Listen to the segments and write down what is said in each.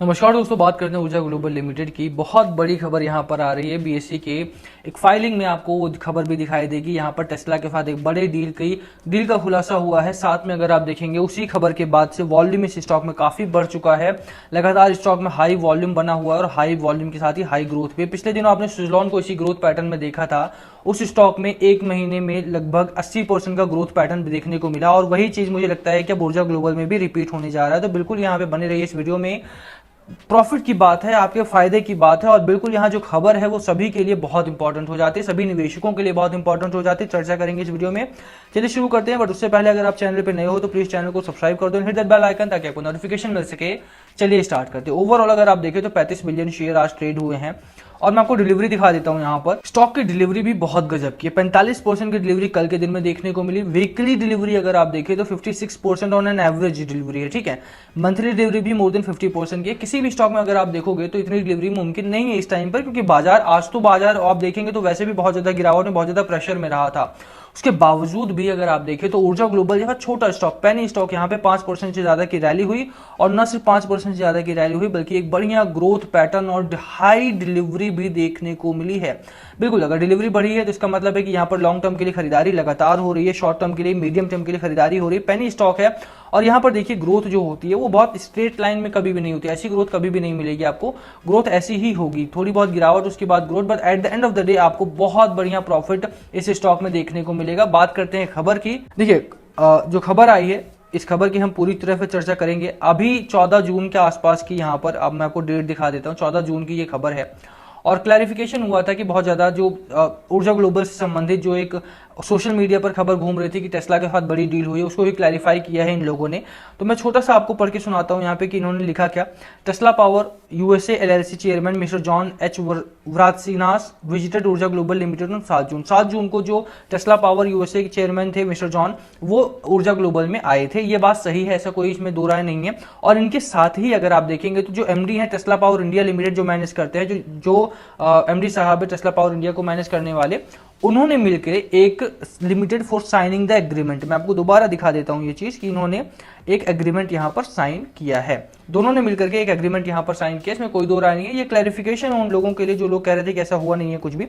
नमस्कार दोस्तों, बात करते हैं ऊर्जा ग्लोबल लिमिटेड की। बहुत बड़ी खबर यहाँ पर आ रही है। बीएसई के एक फाइलिंग में आपको वो खबर भी दिखाई देगी। यहाँ पर टेस्ला के साथ एक बड़े डील का खुलासा हुआ है। साथ में अगर आप देखेंगे उसी खबर के बाद से वॉल्यूम इस स्टॉक में काफी बढ़ चुका है। लगातार स्टॉक में हाई वॉल्यूम बना हुआ है और हाई वॉल्यूम के साथ ही हाई ग्रोथ भी। पिछले दिनों आपने सुजलॉन को इसी ग्रोथ पैटर्न में देखा था। उस स्टॉक में एक महीने में लगभग 80% का ग्रोथ पैटर्न भी देखने को मिला और वही चीज मुझे लगता है कि अब ऊर्जा ग्लोबल में भी रिपीट होने जा रहा है। तो बिल्कुल यहाँ पे बने रहिए इस वीडियो में। प्रॉफिट की बात है, आपके फायदे की बात है और बिल्कुल यहाँ जो खबर है वो सभी के लिए बहुत इंपॉर्टेंट हो जाती है, सभी निवेशकों के लिए बहुत इंपॉर्टेंट हो जाती है। चर्चा करेंगे इस वीडियो में। चलिए शुरू करते हैं, बट उससे पहले अगर आप चैनल पे नए हो तो प्लीज चैनल को सब्सक्राइब कर दो, हिट दैट बेल आइकन ताकि आपको नोटिफिकेशन मिल सके। चलिए स्टार्ट करते हैं। ओवरऑल अगर आप देखें तो 35 बिलियन शेयर आज ट्रेड हुए हैं और मैं आपको डिलीवरी दिखा देता हूं। यहाँ पर स्टॉक की डिलीवरी भी बहुत गजब की है। 45% की डिलीवरी कल के दिन में देखने को मिली। वीकली डिलीवरी अगर आप देखें तो 56% ऑन एन एवरेज डिलीवरी है, ठीक है। मंथली डिलीवरी भी मोर देन 50% की है। किसी भी स्टॉक में अगर आप देखोगे तो इतनी डिलीवरी मुमकिन नहीं है इस टाइम पर, क्योंकि बाजार आप देखेंगे तो वैसे भी बहुत ज्यादा गिरावट में, बहुत ज्यादा प्रेशर में रहा था। उसके बावजूद भी अगर आप देखें तो ऊर्जा ग्लोबल यहाँ छोटा स्टॉक, पेनी स्टॉक, यहाँ पे 5% से ज्यादा की रैली हुई और न सिर्फ 5% से ज्यादा की रैली हुई बल्कि एक बढ़िया ग्रोथ पैटर्न और हाई डिलीवरी भी देखने को मिली है। बिल्कुल, अगर डिलीवरी बढ़ी है तो इसका मतलब है कि यहाँ पर लॉन्ग टर्म के लिए खरीदारी लगातार हो रही है, शॉर्ट टर्म के लिए, मीडियम टर्म के लिए खरीदारी हो रही है। पेनी स्टॉक है और यहाँ पर देखिए ग्रोथ जो होती है वो बहुत स्ट्रेट लाइन में कभी भी नहीं होती। ऐसी ग्रोथ कभी भी नहीं मिलेगी आपको। ग्रोथ ऐसी ही होगी, थोड़ी बहुत गिरावट उसके बाद growth, but at the end of the day आपको बहुत बढ़िया प्रॉफिट इस स्टॉक में देखने को मिलेगा। बात करते हैं खबर की। देखिए जो खबर आई है इस खबर की हम पूरी तरह से चर्चा करेंगे। अभी 14 जून के आसपास की यहाँ पर, अब मैं आपको डेट दिखा देता हूँ। 14 जून की ये खबर है और क्लैरिफिकेशन हुआ था कि बहुत ज्यादा जो ऊर्जा ग्लोबल से संबंधित जो एक सोशल मीडिया पर खबर घूम रही थी कि टेस्ला के साथ बड़ी डील हुई है, उसको भी क्लैरिफाई किया है इन लोगों ने। तो मैं छोटा सा आपको पढ़ के सुनाता हूं यहाँ पे कि इन्होंने लिखा क्या। Tesla power USA LLC chairman mister John H Vratsinas visited Urja global limited on 7 June. 7 जून को जो टेस्ला पावर यूएसए के चेयरमैन थे मिस्टर जॉन, वो ऊर्जा ग्लोबल में आए थे। ये बात सही है, ऐसा कोई इसमें दो राय नहीं है। और इनके साथ ही अगर आप देखेंगे तो जो एमडी है टेस्ला पावर इंडिया लिमिटेड, जो मैनेज करते हैं, जो एमडी साहब है टेस्ला पावर इंडिया को मैनेज करने वाले, उन्होंने मिलकर एक limited for signing the agreement, मैं आपको दोबारा दिखा देता हूं ये चीज कि इन्होंने एक एग्रीमेंट यहां पर साइन किया है। दोनों ने मिलकर के एक एग्रीमेंट यहां पर साइन किया, इसमें कोई दो राय नहीं है। ये क्लैरिफिकेशन उन लोगों के लिए जो लोग कह रहे थे कि ऐसा हुआ नहीं है कुछ भी।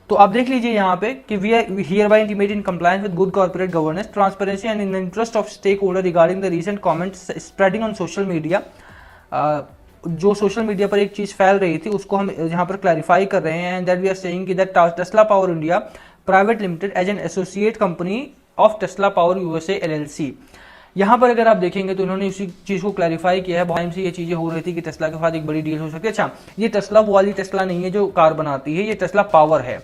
तो आप देख लीजिए यहाँ पे कि we are here by intimate in compliance with good corporate governance, transparency and in the interest of stakeholder regarding the recent comments spreading on social media. जो सोशल मीडिया पर एक चीज फैल रही थी उसको हम यहाँ पर क्लैरिफाई कर रहे हैं। दैट वी आर सेइंग कि that Tesla Power India Private Limited as an associate company of Tesla power USA LLC. यहाँ पर अगर आप देखेंगे तो इन्होंने उसी चीज को क्लैरिफाई किया है। बहुत टाइम से ये चीजें हो रही थी कि टेस्ला के साथ एक बड़ी डील हो सकती है। अच्छा, ये टेस्ला वो वाली टेस्ला नहीं है जो कार बनाती है, ये टेस्ला पावर है।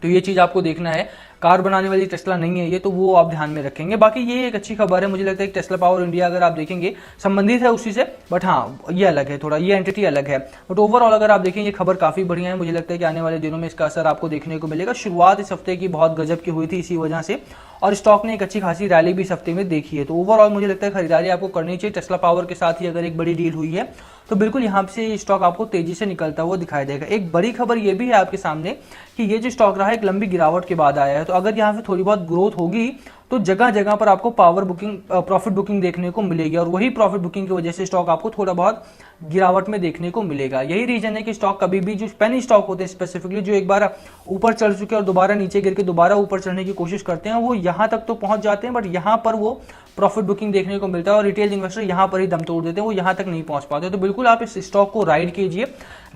तो ये चीज आपको देखना है, कार बनाने वाली टेस्ला नहीं है ये, तो वो आप ध्यान में रखेंगे। बाकी ये एक अच्छी खबर है, मुझे लगता है कि टेस्ला पावर इंडिया अगर आप देखेंगे संबंधित है उसी से, बट हाँ ये अलग है, थोड़ा ये एंटिटी अलग है। बट ओवरऑल अगर आप देखेंगे खबर काफी बढ़िया है। मुझे लगता है कि आने वाले दिनों में इसका असर आपको देखने को मिलेगा। शुरुआत इस हफ्ते की बहुत गजब की हुई थी इसी वजह से, और स्टॉक ने एक अच्छी खासी रैली भी इस हफ्ते में देखी है। तो ओवरऑल मुझे लगता है खरीदारी आपको करनी चाहिए। टेस्ला पावर के साथ ही अगर एक बड़ी डील हुई है तो बिल्कुल यहाँ से स्टॉक आपको तेजी से निकलता हुआ दिखाई देगा। एक बड़ी खबर ये भी है आपके सामने कि ये जो स्टॉक रहा है एक लंबी गिरावट के बाद आया है। तो अगर यहाँ से थोड़ी बहुत ग्रोथ होगी तो जगह जगह पर आपको प्रॉफिट बुकिंग देखने को मिलेगी और वही प्रॉफिट बुकिंग की वजह से स्टॉक आपको थोड़ा बहुत गिरावट में देखने को मिलेगा। यही रीजन है कि स्टॉक कभी भी, जो पेनी स्टॉक होते हैं स्पेसिफिकली, जो एक बार ऊपर चढ़ चुके और दोबारा नीचे गिर के दोबारा ऊपर चढ़ने की कोशिश करते हैं, वो यहाँ तक तो पहुंच जाते हैं बट यहाँ पर वो प्रॉफिट बुकिंग देखने को मिलता है और रिटेल इन्वेस्टर यहाँ पर ही दम तोड़ देते हैं, वो यहाँ तक नहीं पहुंच पाते। तो बिल्कुल आप इस स्टॉक को राइड कीजिए।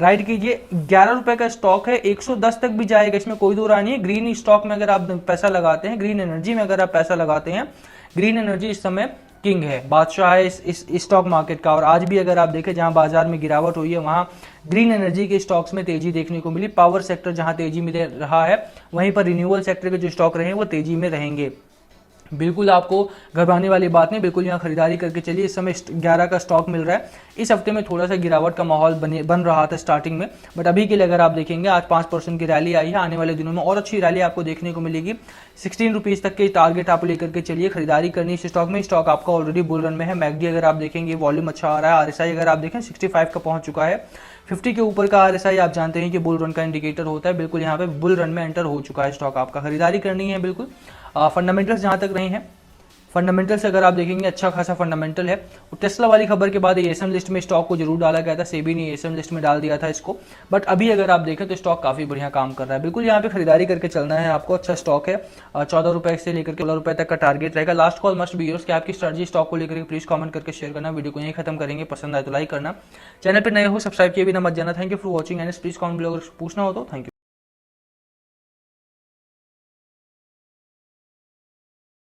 11 रुपए का स्टॉक है, 110 तक भी जाएगा, इसमें कोई दो राय नहीं है। ग्रीन स्टॉक में अगर आप पैसा लगाते हैं, ग्रीन एनर्जी में अगर आप पैसा लगाते हैं, ग्रीन एनर्जी इस समय किंग है, बादशाह है इस स्टॉक मार्केट का। और आज भी अगर आप देखें जहां बाजार में गिरावट हुई है वहां ग्रीन एनर्जी के स्टॉक्स में तेजी देखने को मिली। पावर सेक्टर जहां तेजी में रहा है वहीं पर रिन्यूएबल सेक्टर के जो स्टॉक रहे वो तेजी में रहेंगे। बिल्कुल आपको घबराने वाली बात नहीं, बिल्कुल यहाँ खरीदारी करके चलिए। इस समय 11 का स्टॉक मिल रहा है। इस हफ्ते में थोड़ा सा गिरावट का माहौल बन रहा था स्टार्टिंग में, बट अभी के लिए अगर आप देखेंगे आज 5% की रैली आई है। आने वाले दिनों में और अच्छी रैली आपको देखने को मिलेगी। 16 रुपीज तक के टारगेट आप लेकर के चलिए, खरीदारी करनी इस स्टॉक में। स्टॉक आपका ऑलरेडी बुल रन में है। मैकडी अगर आप देखेंगे वॉल्यूम अच्छा आ रहा है। आरएसआई अगर आप देखें 65 का पहुंच चुका है। 50 के ऊपर का आरएसआई आप जानते हैं कि बुल रन का इंडिकेटर होता है। बिल्कुल यहाँ पे बुल रन में एंटर हो चुका है स्टॉक, आपका खरीदारी करनी है। बिल्कुल फंडामेंटल्स जहां तक रहे हैं, फंडामेंटल से अगर आप देखेंगे अच्छा खासा फंडामेंटल है। और टेस्ला वाली खबर के बाद एएसएम लिस्ट में स्टॉक को जरूर डाला गया था, सेबी ने एएसएम लिस्ट में डाल दिया था इसको, बट अभी अगर आप देखें तो स्टॉक काफी बढ़िया काम कर रहा है। बिल्कुल यहाँ पे खरीदारी करके चलना है आपको, अच्छा स्टॉक है। 14 रुपए से लेकर के 16 रुपए तक का टारगेट रहेगा। Last call must be yours कि आपकी स्ट्रेटजी स्टॉक को लेकर प्लीज कमेंट करके शेयर करना। वीडियो को यहीं खत्म करेंगे, पसंद आए तो लाइक करना, चैनल पर नए हो सब्सक्राइब किए बिना मत जाना। Thank you for watching and please comment below अगर पूछना हो तो। Thank you.